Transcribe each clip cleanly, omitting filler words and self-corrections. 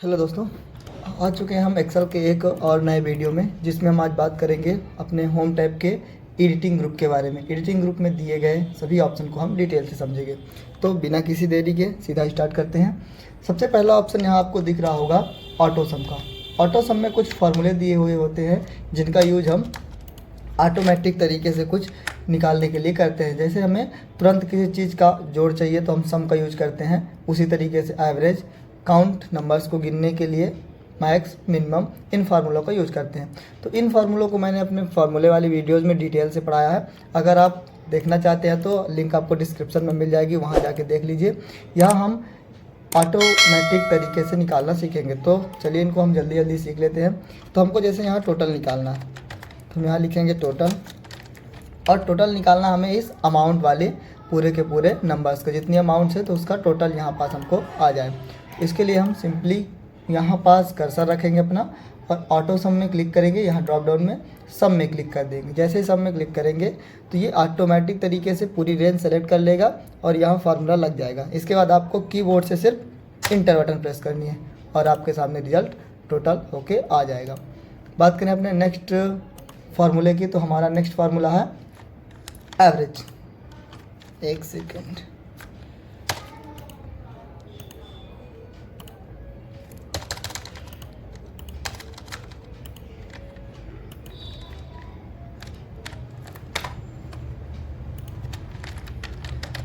Hello दोस्तों, आ चुके हैं हम एक्सेल के एक और नए वीडियो में, जिसमें हम आज बात करेंगे अपने होम टैब के एडिटिंग ग्रुप के बारे में। एडिटिंग ग्रुप में दिए गए सभी ऑप्शन को हम डिटेल से समझेंगे। तो बिना किसी देरी के सीधा स्टार्ट करते हैं। सबसे पहला ऑप्शन यहाँ आपको दिख रहा होगा ऑटो सम का। ऑटो सम में कुछ फार्मूले दिए हुए होते हैं जिनका यूज हम ऑटोमेटिक तरीके से कुछ निकालने के लिए करते हैं। जैसे हमें तुरंत किसी चीज़ का जोड़ चाहिए तो हम सम का यूज करते हैं। उसी तरीके से एवरेज, काउंट, नंबर्स को गिनने के लिए मैक्स, मिनिमम, इन फार्मूलों का यूज़ करते हैं। तो इन फार्मूलों को मैंने अपने फार्मूले वाली वीडियोज़ में डिटेल से पढ़ाया है। अगर आप देखना चाहते हैं तो लिंक आपको डिस्क्रिप्शन में मिल जाएगी, वहाँ जाके देख लीजिए। यहाँ हम ऑटोमेटिक तरीके से निकालना सीखेंगे। तो चलिए इनको हम जल्दी जल्दी सीख लेते हैं। तो हमको जैसे यहाँ टोटल निकालना है तो हम यहाँ लिखेंगे टोटल, और टोटल निकालना हमें इस अमाउंट वाले पूरे के पूरे नंबर्स का, जितनी अमाउंट है तो उसका टोटल यहाँ पास हमको आ जाए। इसके लिए हम सिंपली यहाँ पास कर्सर रखेंगे अपना और ऑटो सम में क्लिक करेंगे। यहाँ ड्रॉप डाउन में सम में क्लिक कर देंगे। जैसे ही सम में क्लिक करेंगे तो ये ऑटोमेटिक तरीके से पूरी रेंज सेलेक्ट कर लेगा और यहाँ फार्मूला लग जाएगा। इसके बाद आपको कीबोर्ड से सिर्फ इंटर बटन प्रेस करनी है और आपके सामने रिजल्ट टोटल होके आ जाएगा। बात करें अपने नेक्स्ट फार्मूले की, तो हमारा नेक्स्ट फार्मूला है एवरेज। एक सेकेंड,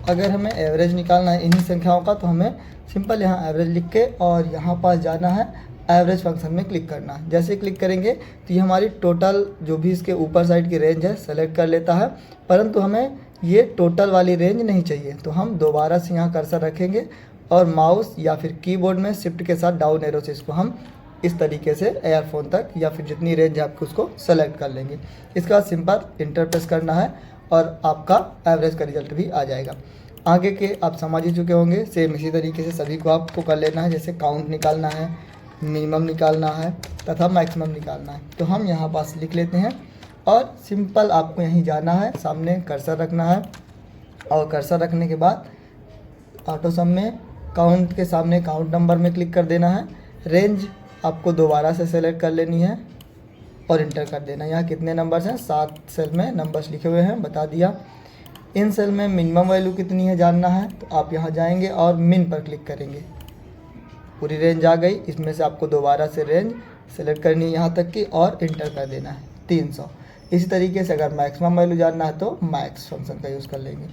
अगर हमें एवरेज निकालना है इन्हीं संख्याओं का तो हमें सिंपल यहाँ एवरेज लिख के और यहाँ पास जाना है, एवरेज फंक्शन में क्लिक करना है। जैसे क्लिक करेंगे तो ये हमारी टोटल जो भी इसके ऊपर साइड की रेंज है सेलेक्ट कर लेता है, परंतु हमें ये टोटल वाली रेंज नहीं चाहिए। तो हम दोबारा से यहाँ कर्सर रखेंगे और माउस या फिर कीबोर्ड में शिफ्ट के साथ डाउन एरो से इसको हम इस तरीके से एयरफोन तक या फिर जितनी रेंज है आपको उसको सेलेक्ट कर लेंगे। इसके बाद सिंपल इंटर प्रेस करना है और आपका एवरेज का रिजल्ट भी आ जाएगा। आगे के आप समझ ही चुके होंगे। सेम इसी तरीके से सभी को आपको कर लेना है। जैसे काउंट निकालना है, मिनिमम निकालना है तथा मैक्सिमम निकालना है। तो हम यहाँ पास लिख लेते हैं और सिंपल आपको यहीं जाना है, सामने कर्सर रखना है और कर्सर रखने के बाद ऑटो सम में काउंट के सामने काउंट नंबर में क्लिक कर देना है। रेंज आपको दोबारा से सेलेक्ट कर लेनी है और इंटर कर देना। यहाँ कितने नंबर्स हैं, 7 सेल में नंबर्स लिखे हुए हैं, बता दिया। इन सेल में मिनिमम वैल्यू कितनी है जानना है तो आप यहाँ जाएंगे और मिन पर क्लिक करेंगे। पूरी रेंज आ गई। इसमें से आपको दोबारा से रेंज सेलेक्ट करनी है यहाँ तक की और इंटर कर देना है 300। इसी तरीके से अगर मैक्सिमम वैल्यू जानना है तो मैक्स फंक्शन का यूज़ कर लेंगे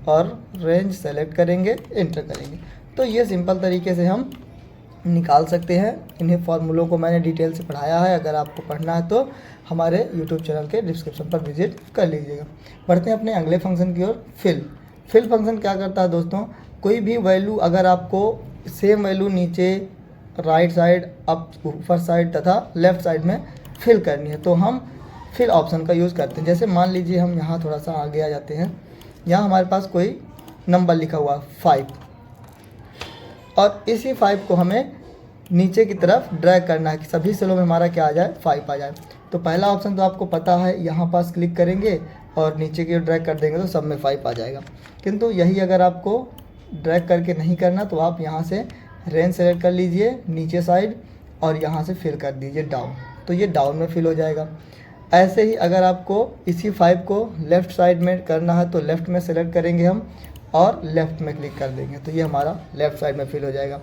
और रेंज सेलेक्ट करेंगे, इंटर करेंगे। तो ये सिंपल तरीके से हम निकाल सकते हैं। इन्हीं फार्मूलों को मैंने डिटेल से पढ़ाया है। अगर आपको पढ़ना है तो हमारे यूट्यूब चैनल के डिस्क्रिप्शन पर विजिट कर लीजिएगा। बढ़ते हैं अपने अगले फंक्शन की ओर, फिल। फिल फंक्शन क्या करता है दोस्तों, कोई भी वैल्यू अगर आपको सेम वैल्यू नीचे, राइट साइड, अप, ऊपर साइड तथा लेफ्ट साइड में फिल करनी है तो हम फिल ऑप्शन का यूज़ करते हैं। जैसे मान लीजिए हम यहाँ थोड़ा सा आगे आ जाते हैं। यहाँ हमारे पास कोई नंबर लिखा हुआ 5 और इसी 5 को हमें नीचे की तरफ ड्रैग करना है कि सभी सेलों में हमारा क्या आ जाए, 5 आ जाए। तो पहला ऑप्शन तो आपको पता है, यहाँ पास क्लिक करेंगे और नीचे की ओर ड्रैग कर देंगे तो सब में 5 आ जाएगा। किंतु यही अगर आपको ड्रैग करके नहीं करना तो आप यहाँ से रेंज सेलेक्ट कर लीजिए नीचे साइड और यहाँ से फिल कर दीजिए डाउन, तो ये डाउन में फिल हो जाएगा। ऐसे ही अगर आपको इसी 5 को लेफ़्ट साइड में करना है तो लेफ़्ट में सेलेक्ट करेंगे हम और लेफ़्ट में क्लिक कर देंगे तो ये हमारा लेफ़्ट साइड में फिल हो जाएगा।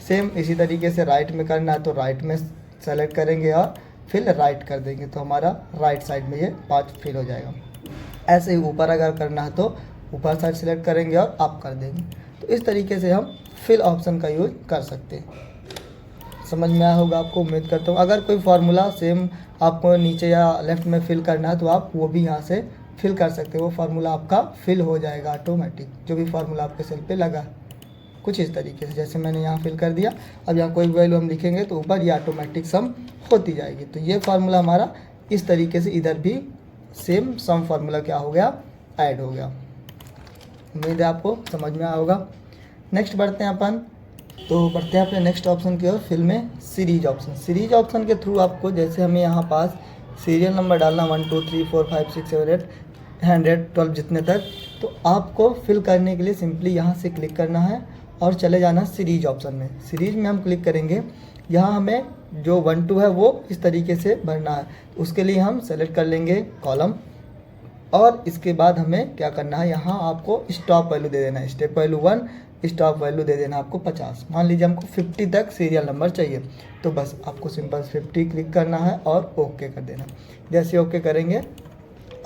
सेम इसी तरीके से राइट में करना है तो राइट में सेलेक्ट करेंगे और फिर राइट कर देंगे तो हमारा राइट साइड में ये 5 फिल हो जाएगा। ऐसे ही ऊपर अगर करना है तो ऊपर साइड सेलेक्ट करेंगे और अप कर देंगे। तो इस तरीके से हम फिल ऑप्शन का यूज़ कर सकते हैं। समझ में आया होगा आपको, उम्मीद करता हूँ। अगर कोई फार्मूला सेम आपको नीचे या लेफ़्ट में फिल करना है तो आप वो भी यहाँ से फिल कर सकते हो। वो फार्मूला आपका फिल हो जाएगा ऑटोमेटिक, जो भी फार्मूला आपके सेल पे लगा है। कुछ इस तरीके से जैसे मैंने यहाँ फिल कर दिया। अब यहाँ कोई वैल्यू हम लिखेंगे तो ऊपर ये ऑटोमेटिक सम होती जाएगी। तो ये फार्मूला हमारा इस तरीके से इधर भी सेम सम फार्मूला क्या हो गया, ऐड हो गया। उम्मीद है आपको समझ में आया होगा। नेक्स्ट बढ़ते हैं अपन, तो बढ़ते हैं अपने नेक्स्ट ऑप्शन की ओर, फिल में सीरीज ऑप्शन। सीरीज ऑप्शन के थ्रू आपको जैसे हमें यहाँ पास सीरियल नंबर डालना 1 2 3 4 5 6 7 8 100 12 जितने तक, तो आपको फिल करने के लिए सिंपली यहाँ से क्लिक करना है और चले जाना सीरीज ऑप्शन में। सीरीज में हम क्लिक करेंगे, यहाँ हमें जो 1 2 है वो इस तरीके से भरना है। उसके लिए हम सेलेक्ट कर लेंगे कॉलम, और इसके बाद हमें क्या करना है, यहाँ आपको स्टॉप वैल्यू दे देना है। स्टेप वैल्यू 1, स्टॉप वैल्यू दे देना आपको 50। मान लीजिए हमको 50 तक सीरियल नंबर चाहिए, तो बस आपको सिंपल 50 क्लिक करना है और ओके कर देना। जैसे ओके करेंगे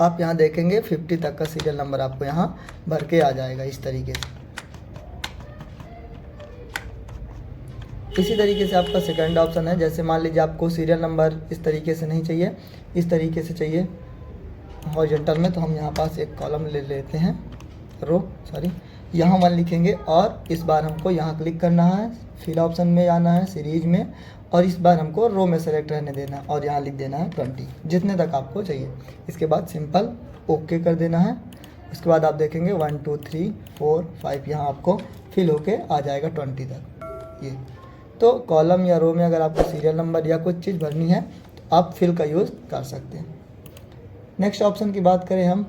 आप यहाँ देखेंगे 50 तक का सीरियल नंबर आपको यहाँ भर के आ जाएगा इस तरीके से। इसी तरीके से आपका सेकंड ऑप्शन है, जैसे मान लीजिए आपको सीरियल नंबर इस तरीके से नहीं चाहिए, इस तरीके से चाहिए हॉरिजॉन्टल में, तो हम यहाँ पास एक कॉलम ले लेते हैं, यहाँ 1 लिखेंगे और इस बार हमको यहाँ क्लिक करना है, फिल ऑप्शन में जाना है सीरीज में, और इस बार हमको रो में सेलेक्ट रहने देना है और यहाँ लिख देना है 20, जितने तक आपको चाहिए। इसके बाद सिंपल ओके कर देना है। उसके बाद आप देखेंगे 1 2 3 4 5 यहाँ आपको फिल होके आ जाएगा 20 तक। ये तो कॉलम या रो में अगर आपको सीरियल नंबर या कुछ चीज़ भरनी है तो आप फिल का यूज़ कर सकते हैं। नेक्स्ट ऑप्शन की बात करें हम,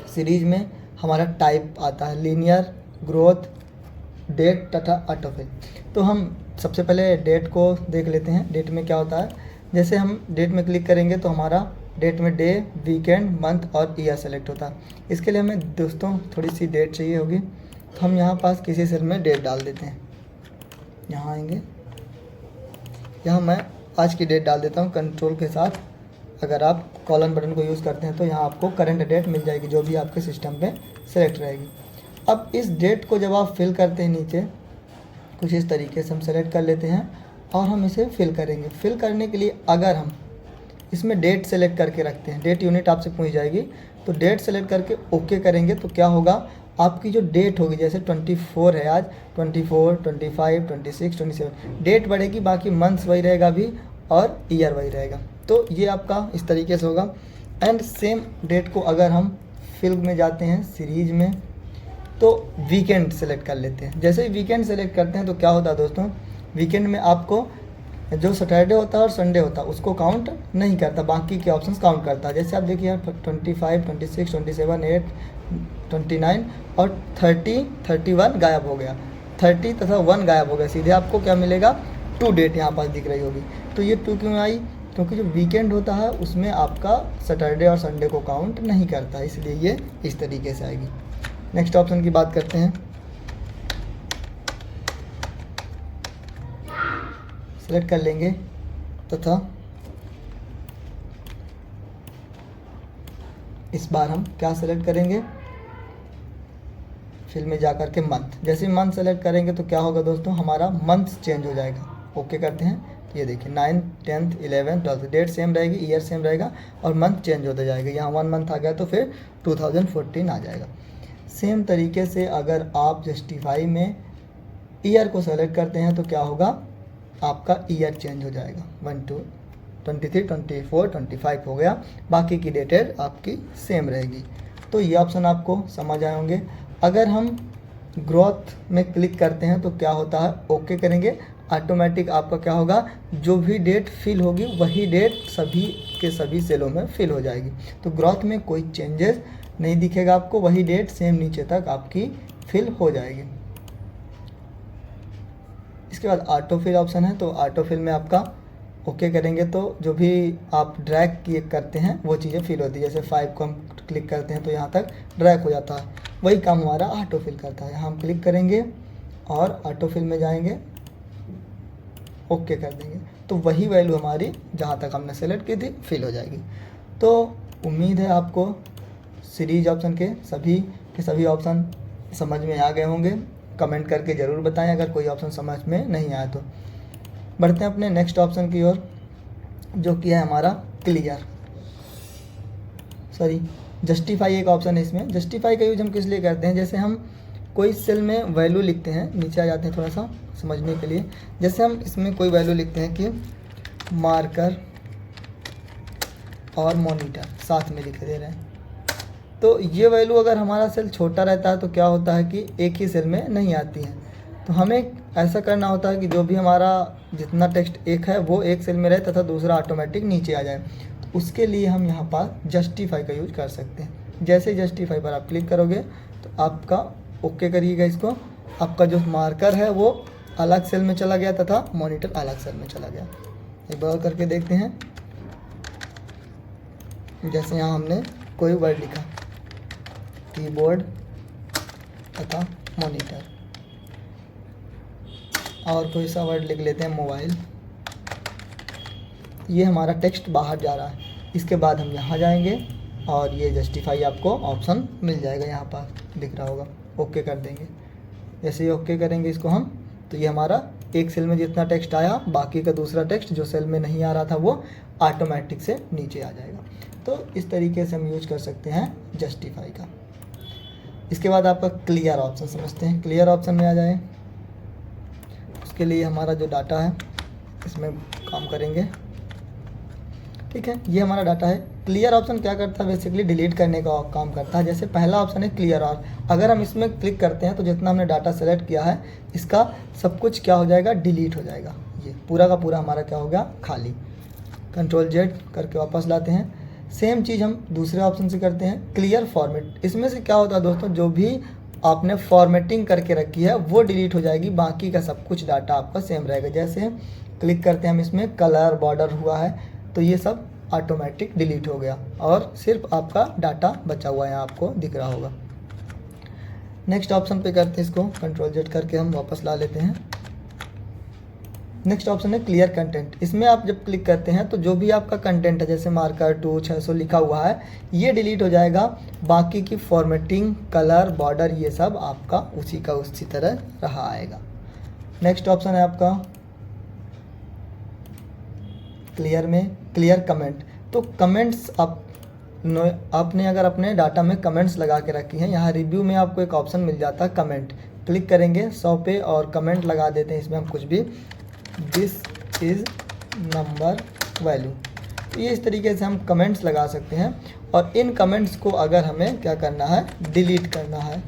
सीरीज में हमारा टाइप आता है लीनियर, ग्रोथ, डेट तथा ऑटोफिल। तो हम सबसे पहले डेट को देख लेते हैं। डेट में क्या होता है, जैसे हम डेट में क्लिक करेंगे तो हमारा डेट में डे, वीकेंड, मंथ और ईयर सेलेक्ट होता है। इसके लिए हमें दोस्तों थोड़ी सी डेट चाहिए होगी, तो हम यहाँ पास किसी सेल में डेट डाल देते हैं। यहाँ आएंगे, यहाँ मैं आज की डेट डाल देता हूँ कंट्रोल के साथ। अगर आप कॉलम बटन को यूज़ करते हैं तो यहाँ आपको करंट डेट मिल जाएगी जो भी आपके सिस्टम पे सेलेक्ट रहेगी। अब इस डेट को जब आप फिल करते हैं नीचे कुछ इस तरीके से हम सेलेक्ट कर लेते हैं और हम इसे फिल करेंगे। फिल करने के लिए अगर हम इसमें डेट सेलेक्ट करके रखते हैं, डेट यूनिट आपसे पूछ जाएगी, तो डेट सेलेक्ट करके ओके करेंगे तो क्या होगा, आपकी जो डेट होगी, जैसे 24 है आज, 24, 25, 26, 27 डेट बढ़ेगी, बाकी मंथ्स वही रहेगा अभी और ईयर वही रहेगा। तो ये आपका इस तरीके से होगा। एंड सेम डेट को अगर हम फिल में जाते हैं सीरीज में तो वीकेंड सेलेक्ट कर लेते हैं। जैसे ही वीकेंड सेलेक्ट करते हैं तो क्या होता है दोस्तों, वीकेंड में आपको जो सैटरडे होता है और संडे होता है उसको काउंट नहीं करता, बाकी के ऑप्शंस काउंट करता है। जैसे आप देखिए यहाँ 25, 26, 27, 8, 29 और 30, 31 गायब हो गया, 30 तथा 1 गायब हो गया। सीधे आपको क्या मिलेगा, 2 डेट यहाँ पास दिख रही होगी। तो ये 2 क्यों आई, क्योंकि जो वीकेंड होता है उसमें आपका सैटरडे और संडे को काउंट नहीं करता, इसलिए ये इस तरीके से आएगी। नेक्स्ट ऑप्शन की बात करते हैं, सेलेक्ट कर लेंगे तथा इस बार हम क्या सेलेक्ट करेंगे, फिल में जाकर के मंथ। जैसे मंथ सेलेक्ट करेंगे तो क्या होगा दोस्तों, हमारा मंथ चेंज हो जाएगा। ओके करते हैं, ये देखिए 9, 10, 11, 12 डेट सेम रहेगी, ईयर सेम रहेगा और मंथ चेंज होता जाएगा। यहाँ 1 मंथ आ गया तो फिर 2014 आ जाएगा। सेम तरीके से अगर आप जस्टिफाई में ईयर को सेलेक्ट करते हैं तो क्या होगा, आपका ईयर चेंज हो जाएगा, 1 2 23, 24, 25 हो गया, बाकी की डेटेड आपकी सेम रहेगी। तो ये ऑप्शन आपको समझ आए होंगे। अगर हम ग्रोथ में क्लिक करते हैं तो क्या होता है, ओके करेंगे, ऑटोमेटिक आपका क्या होगा, जो भी डेट फिल होगी वही डेट सभी के सभी सेलों में फिल हो जाएगी। तो ग्रोथ में कोई चेंजेस नहीं दिखेगा आपको, वही डेट सेम नीचे तक आपकी फिल हो जाएगी। इसके बाद ऑटो फिल ऑप्शन है, तो ऑटो फिल में आपका ओके करेंगे तो जो भी आप ड्रैग किए करते हैं वो चीज़ें फिल होती है। जैसे 5 को हम क्लिक करते हैं तो यहाँ तक ड्रैग हो जाता है, वही काम हमारा ऑटो फिल करता है। यहाँ हम क्लिक करेंगे और ऑटो फिल में जाएंगे, ओके कर देंगे तो वही वैल्यू हमारी जहाँ तक हमने सेलेक्ट की थी फिल हो जाएगी। तो उम्मीद है आपको सीरीज ऑप्शन के सभी ऑप्शन समझ में आ गए होंगे। कमेंट करके ज़रूर बताएं अगर कोई ऑप्शन समझ में नहीं आया तो। बढ़ते हैं अपने नेक्स्ट ऑप्शन की ओर, जो कि है हमारा जस्टिफाई एक ऑप्शन है इसमें। जस्टिफाई का यूज हम किस लिए करते हैं, जैसे हम कोई सेल में वैल्यू लिखते हैं, नीचे आ जाते हैं थोड़ा सा समझने के लिए। जैसे हम इसमें कोई वैल्यू लिखते हैं कि मार्कर और मॉनिटर साथ में लिख दे रहे हैं, तो ये वैल्यू अगर हमारा सेल छोटा रहता है तो क्या होता है कि एक ही सेल में नहीं आती है। तो हमें ऐसा करना होता है कि जो भी हमारा जितना टेक्स्ट एक है वो एक सेल में रहे तथा दूसरा ऑटोमेटिक नीचे आ जाए। तो उसके लिए हम यहाँ पर जस्टिफाई का यूज कर सकते हैं। जैसे जस्टिफाई पर आप क्लिक करोगे तो आपका ओके करिएगा इसको, आपका जो मार्कर है वो अलग सेल में चला गया तथा मॉनिटर अलग सेल में चला गया। एक बार करके देखते हैं। जैसे यहाँ हमने कोई वर्ड लिखा, कीबोर्ड तथा मॉनिटर, और कोई सा वर्ड लिख लेते हैं मोबाइल। ये हमारा टेक्स्ट बाहर जा रहा है। इसके बाद हम यहाँ जाएंगे और ये जस्टिफाई आपको ऑप्शन मिल जाएगा, यहाँ पर दिख रहा होगा। ओके कर देंगे। जैसे ही ओके करेंगे इसको हम, तो ये हमारा एक सेल में जितना टेक्स्ट आया, बाकी का दूसरा टेक्स्ट जो सेल में नहीं आ रहा था वो ऑटोमेटिक से नीचे आ जाएगा। तो इस तरीके से हम यूज कर सकते हैं जस्टिफाई का। इसके बाद आपका क्लियर ऑप्शन समझते हैं। क्लियर ऑप्शन में आ जाए, उसके लिए हमारा जो डाटा है इसमें काम करेंगे। ठीक है, ये हमारा डाटा है। क्लियर ऑप्शन क्या करता है, बेसिकली डिलीट करने का काम करता है। जैसे पहला ऑप्शन है क्लियर ऑल, अगर हम इसमें क्लिक करते हैं तो जितना हमने डाटा सेलेक्ट किया है इसका सब कुछ क्या हो जाएगा, डिलीट हो जाएगा। ये पूरा का पूरा हमारा क्या होगा, खाली। कंट्रोल जेड करके वापस लाते हैं। सेम चीज़ हम दूसरे ऑप्शन से करते हैं, क्लियर फॉर्मेट। इसमें से क्या होता है दोस्तों, जो भी आपने फॉर्मेटिंग करके रखी है वो डिलीट हो जाएगी, बाकी का सब कुछ डाटा आपका सेम रहेगा। जैसे क्लिक करते हैं हम इसमें, कलर बॉर्डर हुआ है तो ये सब ऑटोमेटिक डिलीट हो गया और सिर्फ आपका डाटा बचा हुआ है, आपको दिख रहा होगा। नेक्स्ट ऑप्शन पे करते हैं इसको, कंट्रोल जेड करके हम वापस ला लेते हैं। नेक्स्ट ऑप्शन है क्लियर कंटेंट। इसमें आप जब क्लिक करते हैं तो जो भी आपका कंटेंट है, जैसे मार्कर 2 600 लिखा हुआ है, ये डिलीट हो जाएगा। बाकी की फॉर्मेटिंग, कलर, बॉर्डर, ये सब आपका उसी का उसी तरह रहा आएगा। नेक्स्ट ऑप्शन है आपका क्लियर में क्लियर कमेंट। तो कमेंट्स आपने अगर अपने डाटा में कमेंट्स लगा के रखी हैं, यहाँ रिव्यू में आपको एक ऑप्शन मिल जाता है कमेंट। क्लिक करेंगे 100 पे और कमेंट लगा देते हैं इसमें हम कुछ भी, दिस इज़ नंबर वैल्यू। तो ये इस तरीके से हम कमेंट्स लगा सकते हैं। और इन कमेंट्स को अगर हमें क्या करना है, डिलीट करना है,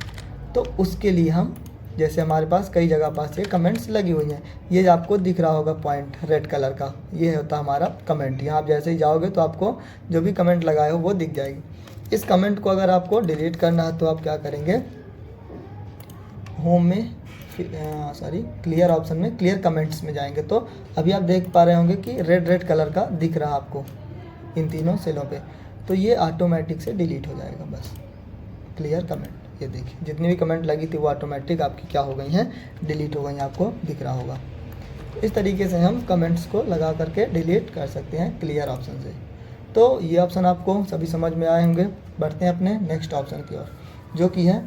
तो उसके लिए हम, जैसे हमारे पास कई जगह पास ये कमेंट्स लगी हुई हैं, ये आपको दिख रहा होगा पॉइंट रेड कलर का, ये होता हमारा कमेंट। यहाँ आप जैसे ही जाओगे तो आपको जो भी कमेंट लगाए हो वो दिख जाएगी। इस कमेंट को अगर आपको डिलीट करना है तो आप क्या करेंगे, होम में क्लियर ऑप्शन में क्लियर कमेंट्स में जाएंगे तो अभी आप देख पा रहे होंगे कि रेड रेड कलर का दिख रहा आपको इन तीनों सेलों पे, तो ये ऑटोमेटिक से डिलीट हो जाएगा। बस क्लियर कमेंट, ये देखिए जितनी भी कमेंट लगी थी वो ऑटोमेटिक आपकी क्या हो गई हैं, डिलीट हो गई, आपको दिख रहा होगा। इस तरीके से हम कमेंट्स को लगा करके डिलीट कर सकते हैं क्लियर ऑप्शन से। तो ये ऑप्शन आपको सभी समझ में आए होंगे। बढ़ते हैं अपने नेक्स्ट ऑप्शन की ओर, जो कि है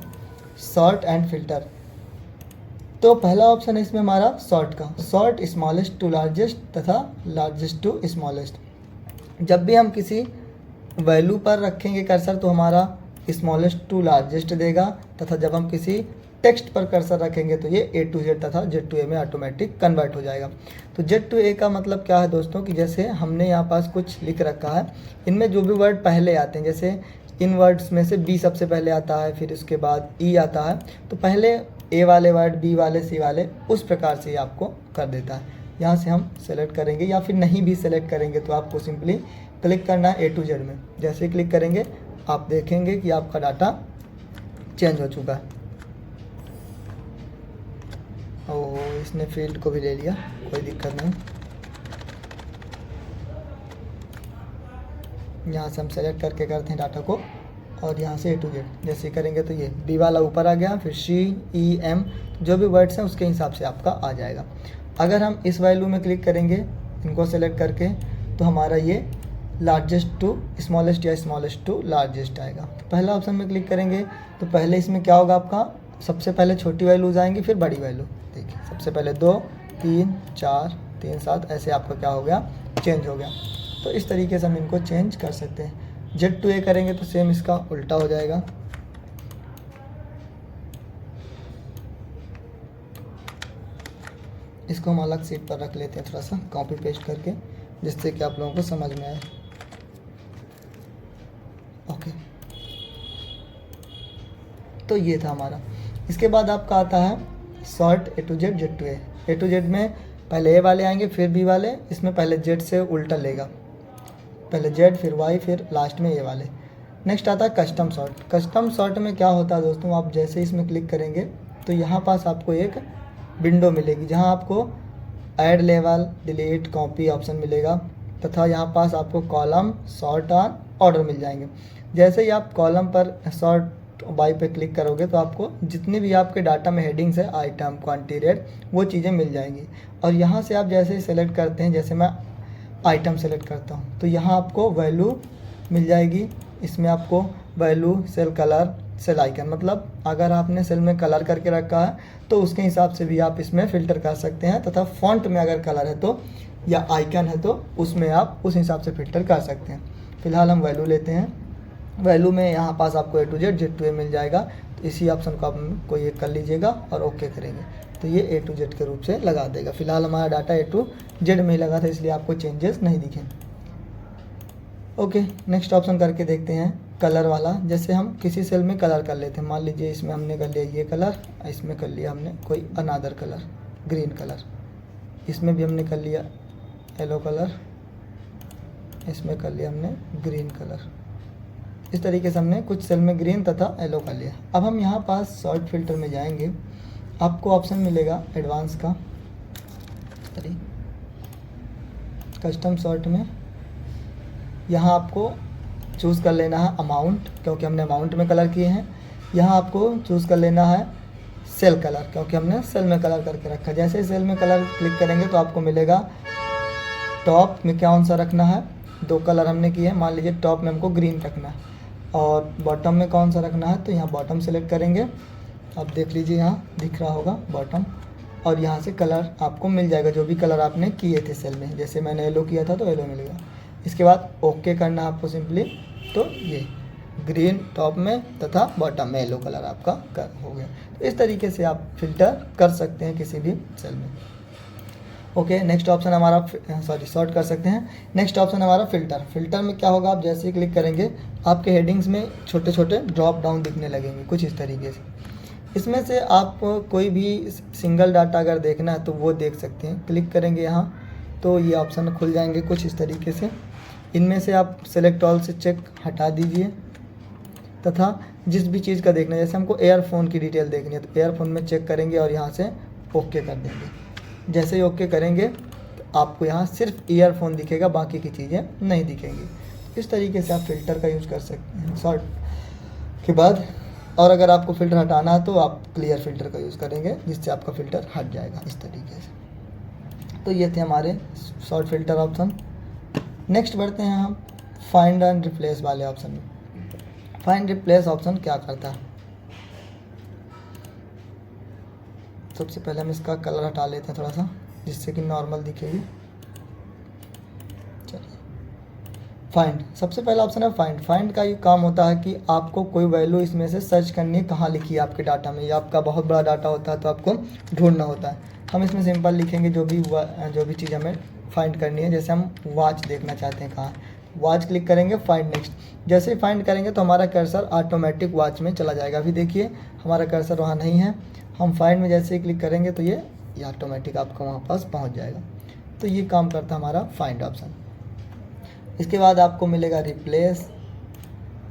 सॉर्ट एंड फिल्टर। तो पहला ऑप्शन है इसमें हमारा सॉर्ट का, सॉर्ट स्मॉलेस्ट टू लार्जेस्ट तथा लार्जेस्ट टू स्मॉलेस्ट। जब भी हम किसी वैल्यू पर रखेंगे कर्सर तो हमारा स्मॉलेस्ट टू लार्जेस्ट देगा, तथा जब हम किसी टेक्स्ट पर कर्सर रखेंगे तो ये A to Z तथा Z to A में ऑटोमेटिक कन्वर्ट हो जाएगा। तो Z to A का मतलब क्या है दोस्तों, कि जैसे हमने यहाँ पास कुछ लिख रखा है, इनमें जो भी वर्ड पहले आते हैं, जैसे इन वर्ड्स में से B सबसे पहले आता है, फिर उसके बाद E आता है, तो पहले A वाले वर्ड, B वाले, C वाले, उस प्रकार से आपको कर देता है। यहाँ से हम सेलेक्ट करेंगे, या फिर नहीं भी सेलेक्ट करेंगे तो आपको सिंपली क्लिक करना है A to Z में। जैसे ही क्लिक करेंगे आप देखेंगे कि आपका डाटा चेंज हो चुका है। ओह, इसने फील्ड को भी ले लिया, कोई दिक्कत नहीं। यहाँ से हम सेलेक्ट करके करते हैं डाटा को, और यहाँ से A to Z जैसे करेंगे तो ये B वाला ऊपर आ गया, फिर C, E, M जो भी वर्ड्स हैं उसके हिसाब से आपका आ जाएगा। अगर हम इस वैल्यू में क्लिक करेंगे इनको सेलेक्ट करके, तो हमारा ये लार्जेस्ट टू स्मॉलेस्ट या स्मॉलेस्ट टू लार्जेस्ट आएगा। तो पहला ऑप्शन में क्लिक करेंगे तो पहले इसमें क्या होगा, आपका सबसे पहले छोटी वैल्यूज आएंगी, फिर बड़ी वैल्यू। देखिए सबसे पहले 2, 3, 4, 3, 7 ऐसे आपका क्या हो गया, चेंज हो गया। तो इस तरीके से हम इनको चेंज कर सकते हैं। Z to A करेंगे तो सेम इसका उल्टा हो जाएगा। इसको हम अलग सीट पर रख लेते हैं, थोड़ा सा कॉपी पेस्ट करके, जिससे कि आप लोगों को समझ में आए। ओके, तो ये था हमारा। इसके बाद आपका आता है sort A to Z, Z to A। A to Z में पहले A वाले आएंगे, फिर B वाले, इसमें पहले Z से उल्टा लेगा, पहले Z फिर Y फिर लास्ट में A वाले। नेक्स्ट आता है कस्टम सॉर्ट। कस्टम सॉर्ट में क्या होता है दोस्तों, आप जैसे इसमें क्लिक करेंगे तो यहाँ पास आपको एक विंडो मिलेगी जहाँ आपको add level, delete, copy option मिलेगा तथा यहाँ पास आपको कॉलम, सॉर्ट ऑन, ऑर्डर मिल जाएंगे। जैसे ही आप कॉलम पर सॉर्ट बाय पे क्लिक करोगे तो आपको जितनी भी आपके डाटा में हेडिंग्स है, आइटम, क्वांटिटी, रेट, वो चीज़ें मिल जाएंगी। और यहाँ से आप जैसे ही सेलेक्ट करते हैं, जैसे मैं आइटम सेलेक्ट करता हूँ तो यहाँ आपको वैल्यू मिल जाएगी। इसमें आपको value, cell colour, cell icon, मतलब अगर आपने सेल में कलर करके रखा है तो उसके हिसाब से भी आप इसमें फ़िल्टर कर सकते हैं तथा फॉन्ट में अगर कलर है तो या आइकन है तो उसमें आप उस हिसाब से फ़िल्टर कर सकते हैं। फ़िलहाल हम वैल्यू लेते हैं। वैल्यू में यहाँ पास आपको A to Z, Z to A मिल जाएगा, तो इसी ऑप्शन को आप कोई एक कर लीजिएगा और ओके करेंगे तो ये A to Z के रूप से लगा देगा। फिलहाल हमारा डाटा A to Z में ही लगा था इसलिए आपको चेंजेस नहीं दिखे। ओके, नेक्स्ट ऑप्शन करके देखते हैं कलर वाला। जैसे हम किसी सेल में कलर कर लेते हैं, मान लीजिए इसमें हमने कर लिया ये कलर, इसमें कर लिया हमने कोई अनादर कलर, ग्रीन कलर, इसमें भी हमने कर लिया येलो कलर, इसमें कर लिया हमने ग्रीन कलर। इस तरीके से हमने कुछ सेल में ग्रीन तथा येलो कर लिया। अब हम यहाँ पास सॉर्ट फिल्टर में जाएंगे, आपको ऑप्शन मिलेगा एडवांस का, कस्टम सॉर्ट में यहाँ आपको चूज़ कर लेना है अमाउंट, क्योंकि हमने अमाउंट में कलर किए हैं। यहाँ आपको चूज़ कर लेना है सेल कलर, क्योंकि हमने सेल में कलर करके रखा है। जैसे ही सेल में कलर क्लिक करेंगे तो आपको मिलेगा टॉप में कौन सा रखना है। 2 कलर हमने किए हैं, मान लीजिए टॉप में हमको ग्रीन रखना है और बॉटम में कौन सा रखना है, तो यहाँ बॉटम सेलेक्ट करेंगे। आप देख लीजिए यहाँ दिख रहा होगा बॉटम, और यहाँ से कलर आपको मिल जाएगा जो भी कलर आपने किए थे सेल में। जैसे मैंने येलो किया था तो येलो मिलेगा। इसके बाद ओके करना आपको सिंपली, तो ये ग्रीन टॉप में तथा बॉटम में येलो कलर आपका हो गया। तो इस तरीके से आप फिल्टर कर सकते हैं किसी भी सेल में। ओके, नेक्स्ट ऑप्शन हमारा सॉर्ट कर सकते हैं। नेक्स्ट ऑप्शन हमारा फ़िल्टर। फ़िल्टर में क्या होगा, आप जैसे ही क्लिक करेंगे आपके हेडिंग्स में छोटे छोटे ड्रॉप डाउन दिखने लगेंगे कुछ इस तरीके से। इसमें से आप कोई भी सिंगल डाटा अगर देखना है तो वो देख सकते हैं। क्लिक करेंगे यहाँ तो ये ऑप्शन खुल जाएंगे कुछ इस तरीके से। इनमें से आप सेलेक्ट ऑल से चेक हटा दीजिए तथा जिस भी चीज़ का देखना है, जैसे हमको एयरफोन की डिटेल देखनी है तो एयरफोन में चेक करेंगे और यहाँ से ओके कर देंगे। जैसे ही ओके करेंगे तो आपको यहाँ सिर्फ ईयरफोन दिखेगा, बाकी की चीज़ें नहीं दिखेंगी। इस तरीके से आप फ़िल्टर का यूज़ कर सकते हैं सॉर्ट के बाद। और अगर आपको फ़िल्टर हटाना है तो आप क्लियर फ़िल्टर का यूज़ करेंगे, जिससे आपका फ़िल्टर हट जाएगा इस तरीके से। तो ये थे हमारे शॉर्ट फ़िल्टर ऑप्शन। नेक्स्ट बढ़ते हैं हम फाइंड एंड रिप्लेस वाले ऑप्शन में। फाइंड रिप्लेस ऑप्शन क्या करता है, सबसे पहले हम इसका कलर हटा लेते हैं थोड़ा सा, जिससे कि नॉर्मल दिखेगी। चलिए, फाइंड सबसे पहला ऑप्शन है फाइंड। फाइंड का ये काम होता है कि आपको कोई वैल्यू इसमें से सर्च करनी है, कहाँ लिखी है आपके डाटा में, या आपका बहुत बड़ा डाटा होता है तो आपको ढूंढना होता है। हम इसमें सिंपल लिखेंगे जो भी चीज़ हमें फाइंड करनी है। जैसे हम वॉच देखना चाहते हैं कहाँ, वॉच क्लिक करेंगे, फाइंड नेक्स्ट। जैसे ही फाइंड करेंगे तो हमारा कर्सर ऑटोमेटिक वॉच में चला जाएगा। अभी देखिए हमारा कर्सर वहाँ नहीं है। हम फाइंड में जैसे ही क्लिक करेंगे तो ये ऑटोमेटिक आपको वहाँ पास पहुँच जाएगा। तो ये काम करता है हमारा फाइंड ऑप्शन। इसके बाद आपको मिलेगा रिप्लेस।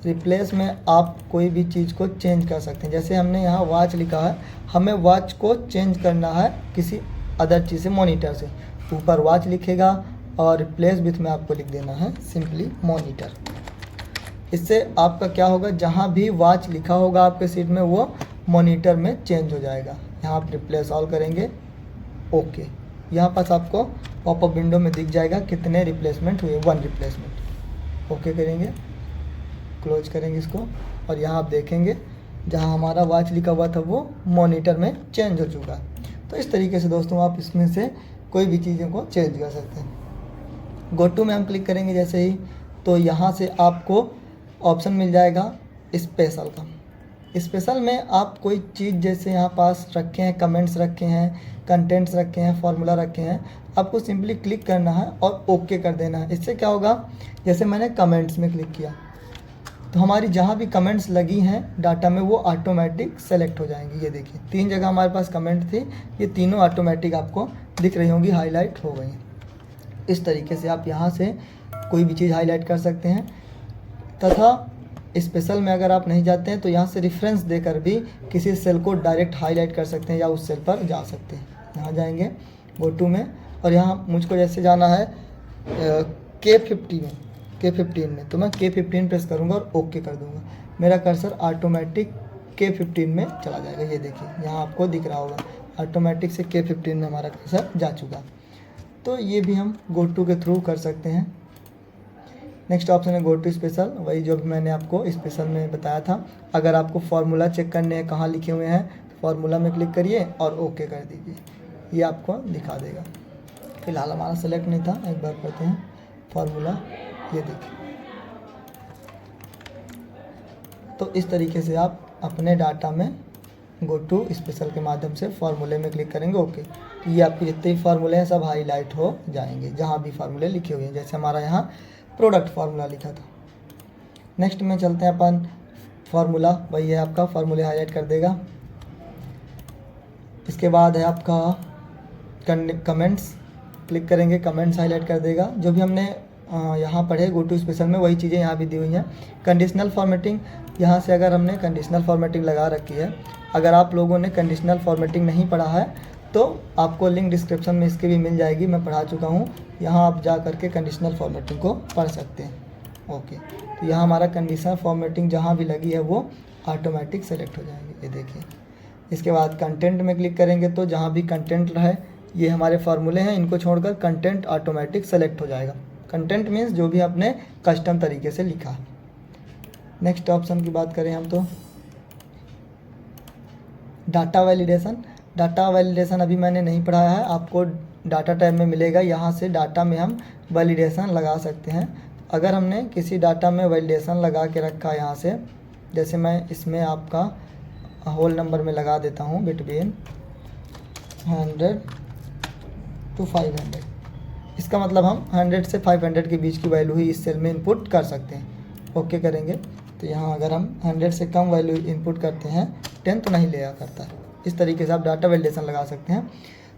रिप्लेस में आप कोई भी चीज़ को चेंज कर सकते हैं। जैसे हमने यहाँ वॉच लिखा है, हमें वॉच को चेंज करना है किसी अदर चीज़ से, मॉनिटर से। ऊपर वॉच लिखेगा और रिप्लेस विथ में आपको लिख देना है सिंपली मॉनिटर। इससे आपका क्या होगा, जहाँ भी वॉच लिखा होगा आपके सीट में वो मॉनिटर में चेंज हो जाएगा। यहाँ आप रिप्लेस ऑल करेंगे, ओके। यहाँ पास आपको पॉपअप विंडो में दिख जाएगा कितने रिप्लेसमेंट हुए, 1 रिप्लेसमेंट। ओके करेंगे, क्लोज करेंगे इसको, और यहाँ आप देखेंगे जहाँ हमारा वॉच लिखा हुआ था वो मॉनिटर में चेंज हो चुका है। तो इस तरीके से दोस्तों आप इसमें से कोई भी चीज़ों को चेंज कर सकते हैं। गो टू में हम क्लिक करेंगे जैसे ही, तो यहाँ से आपको ऑप्शन मिल जाएगा स्पेशल का। स्पेशल में आप कोई चीज़ जैसे यहाँ पास रखे हैं, कमेंट्स रखे हैं, कंटेंट्स रखे हैं, फॉर्मूला रखे हैं, आपको सिंपली क्लिक करना है और ओके कर देना है। इससे क्या होगा, जैसे मैंने कमेंट्स में क्लिक किया तो हमारी जहाँ भी कमेंट्स लगी हैं डाटा में वो ऑटोमेटिक सेलेक्ट हो जाएंगी। ये देखिए 3 जगह हमारे पास कमेंट थी, ये तीनों ऑटोमेटिक आपको दिख रही होंगी, हाईलाइट हो गई। इस तरीके से आप यहाँ से कोई भी चीज़ हाईलाइट कर सकते हैं। तथा स्पेशल में अगर आप नहीं जाते हैं तो यहाँ से रेफरेंस देकर भी किसी सेल को डायरेक्ट हाईलाइट कर सकते हैं या उस सेल पर जा सकते हैं। यहाँ जाएंगे गो टू में, और यहाँ मुझको जैसे जाना है K15 में, तो मैं K15 प्रेस करूँगा और ओके कर दूँगा। मेरा कर्सर ऑटोमेटिक K15 में चला जाएगा। ये देखिए यहाँ आपको दिख रहा होगा ऑटोमेटिक से K15 में हमारा कर्सर जा चुका। तो ये भी हम गो टू के थ्रू कर सकते हैं। नेक्स्ट ऑप्शन है गो टू स्पेशल, वही जो भी मैंने आपको स्पेशल में बताया था। अगर आपको फार्मूला चेक करने हैं कहाँ लिखे हुए हैं, फार्मूला में क्लिक करिए और ओके कर दीजिए, ये आपको दिखा देगा। फिलहाल हमारा सेलेक्ट नहीं था, एक बार करते हैं फार्मूला, ये देखिए। तो इस तरीके से आप अपने डाटा में गो टू स्पेशल के माध्यम से फार्मूले में क्लिक करेंगे ओके, तो ये आपके जितने भी फार्मूले हैं सब हाईलाइट हो जाएंगे जहाँ भी फार्मूले लिखे हुए हैं। जैसे हमारा यहाँ प्रोडक्ट फार्मूला लिखा था। नेक्स्ट में चलते हैं अपन फार्मूला, वही है आपका फार्मूले हाईलाइट कर देगा। इसके बाद है आपका कमेंट्स, क्लिक करेंगे कमेंट्स हाईलाइट कर देगा। जो भी हमने यहाँ पढ़े गो टू स्पेशल में वही चीज़ें यहाँ भी दी हुई हैं। कंडीशनल फॉर्मेटिंग, यहाँ से अगर हमने कंडीशनल फॉर्मेटिंग लगा रखी है, अगर आप लोगों ने कंडीशनल फॉर्मेटिंग नहीं पढ़ा है तो आपको लिंक डिस्क्रिप्शन में इसकी भी मिल जाएगी, मैं पढ़ा चुका हूँ। यहाँ आप जा करके कंडीशनल फॉर्मेटिंग को पढ़ सकते हैं ओके। तो यहाँ हमारा कंडीशनल फॉर्मेटिंग जहाँ भी लगी है वो ऑटोमेटिक सेलेक्ट हो जाएंगे, ये देखिए। इसके बाद कंटेंट में क्लिक करेंगे तो जहाँ भी कंटेंट रहे, ये हमारे फार्मूले हैं, इनको छोड़कर कंटेंट ऑटोमेटिक सेलेक्ट हो जाएगा। कंटेंट मीन्स जो भी आपने कस्टम तरीके से लिखा है। नेक्स्ट ऑप्शन की बात करें हम तो डाटा वैलिडेशन। डाटा वैलिडेशन अभी मैंने नहीं पढ़ाया है, आपको डाटा टाइप में मिलेगा। यहाँ से डाटा में हम वैलिडेशन लगा सकते हैं। अगर हमने किसी डाटा में वैलिडेशन लगा के रखा यहाँ से, जैसे मैं इसमें आपका होल नंबर में लगा देता हूँ बिटवीन 100 to 500, इसका मतलब हम 100 से 500 के बीच की वैल्यू ही इस सेल में इनपुट कर सकते हैं। ओके करेंगे तो यहाँ अगर हम 100 से कम वैल्यू इनपुट करते हैं 10 तो नहीं लिया करता है। इस तरीके से आप डाटा वैलिडेशन लगा सकते हैं।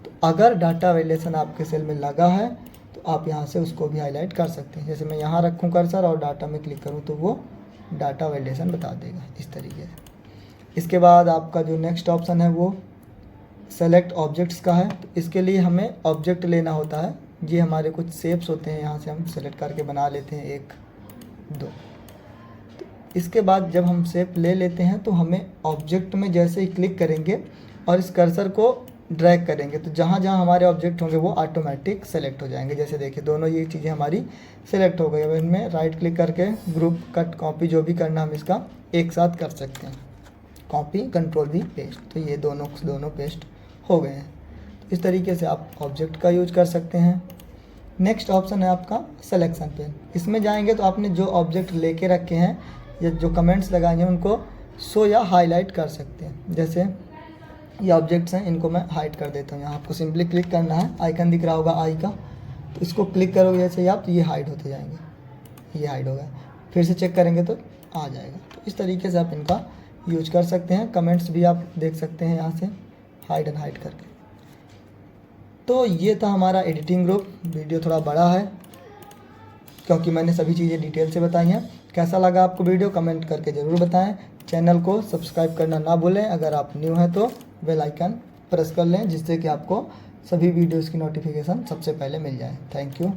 तो अगर डाटा वैलिडेशन आपके सेल में लगा है तो आप यहाँ से उसको भी हाईलाइट कर सकते हैं। जैसे मैं यहाँ रखूँ कर्सर और डाटा में क्लिक करूँ तो वो डाटा वैलिडेशन बता देगा इस तरीके से। इसके बाद आपका जो नेक्स्ट ऑप्शन है वो सेलेक्ट ऑब्जेक्ट्स का है। तो इसके लिए हमें ऑब्जेक्ट लेना होता है। ये हमारे कुछ शेप्स होते हैं, यहाँ से हम सेलेक्ट करके बना लेते हैं 1 2। तो इसके बाद जब हम शेप ले लेते हैं तो हमें ऑब्जेक्ट में जैसे ही क्लिक करेंगे और इस कर्सर को ड्रैग करेंगे तो जहाँ जहाँ हमारे ऑब्जेक्ट होंगे वो ऑटोमेटिक सेलेक्ट हो जाएंगे। जैसे देखिए दोनों ये चीज़ें हमारी सेलेक्ट हो गई। अब इनमें राइट क्लिक करके ग्रुप कट कॉपी जो भी करना हम इसका एक साथ कर सकते हैं, कॉपी कंट्रोल भी पेस्ट, तो ये दोनों पेस्ट हो गए हैं। तो इस तरीके से आप ऑब्जेक्ट का यूज कर सकते हैं। नेक्स्ट ऑप्शन है आपका सिलेक्शन पेन। इसमें जाएंगे तो आपने जो ऑब्जेक्ट लेके रखे हैं या जो कमेंट्स लगाए हैं उनको शो या हाईलाइट कर सकते हैं। जैसे ये ऑब्जेक्ट्स हैं, इनको मैं हाइड कर देता हूँ। यहाँ आपको सिंपली क्लिक करना है, आइकन दिख रहा होगा आई का, तो इसको क्लिक करोगे जैसे ही आप तो ये हाइड होते जाएंगे, ये हाइड होगा। फिर से चेक करेंगे तो आ जाएगा। तो इस तरीके से आप इनका यूज कर सकते हैं। कमेंट्स भी आप देख सकते हैं यहाँ से हाइड एंड हाइड करके। तो ये था हमारा एडिटिंग ग्रुप। वीडियो थोड़ा बड़ा है क्योंकि मैंने सभी चीज़ें डिटेल से बताई हैं। कैसा लगा आपको वीडियो कमेंट करके ज़रूर बताएं। चैनल को सब्सक्राइब करना ना भूलें। अगर आप न्यू हैं तो बेल आइकन प्रेस कर लें जिससे कि आपको सभी वीडियोज़ की नोटिफिकेशन सबसे पहले मिल जाए। Thank you.